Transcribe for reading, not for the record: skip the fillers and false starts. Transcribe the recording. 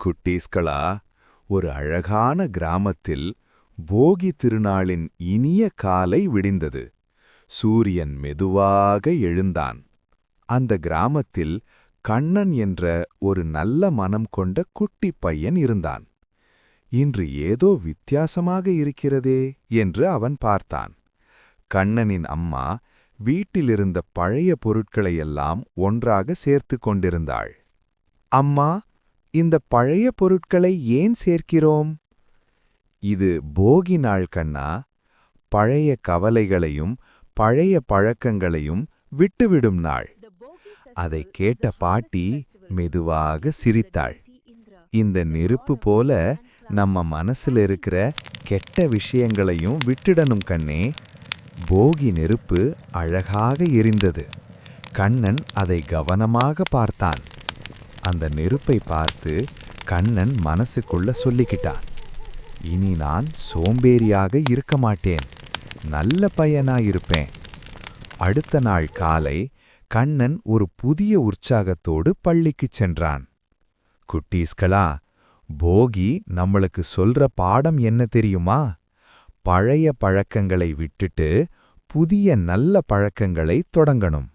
குட்டீஸ்களா, ஒரு அழகான கிராமத்தில் போகி திருநாளின் இனிய காலை விடிந்தது. சூரியன் மெதுவாக எழுந்தான். அந்த கிராமத்தில் கண்ணன் என்ற ஒரு நல்ல மனம் கொண்ட குட்டிப் பையன் இருந்தான். இன்று ஏதோ வித்தியாசமாக இருக்கிறதே என்று அவன் பார்த்தான். கண்ணனின் அம்மா வீட்டிலிருந்த பழைய பொருட்களையெல்லாம் ஒன்றாக சேர்த்து கொண்டிருந்தாள். அம்மா, இந்த பழைய பொருட்களை ஏன் சேர்க்கிறோம்? இது போகி நாள் கண்ணா. பழைய கவலைகளையும் பழைய பழக்கங்களையும் விட்டுவிடும் நாள். அதை கேட்ட பாட்டி மெதுவாக சிரித்தாள். இந்த நெருப்பு போல நம்ம மனசுல இருக்கிற கெட்ட விஷயங்களையும் விட்டுடணும் கண்ணே. போகி நெருப்பு அழகாக எரிந்தது. கண்ணன் அதை கவனமாக பார்த்தான். அந்த நெருப்பை பார்த்து கண்ணன் மனசுக்குள்ள சொல்லிக்கிட்டான், இனி நான் சோம்பேறியாக இருக்க மாட்டேன், நல்ல பையனாயிருப்பேன். அடுத்த நாள் காலை கண்ணன் ஒரு புதிய உற்சாகத்தோடு பள்ளிக்குச் சென்றான். குட்டீஸ்களா, போகி நம்மளுக்கு சொல்ற பாடம் என்ன தெரியுமா? பழைய பழக்கங்களை விட்டுட்டு புதிய நல்ல பழக்கங்களை தொடங்கணும்.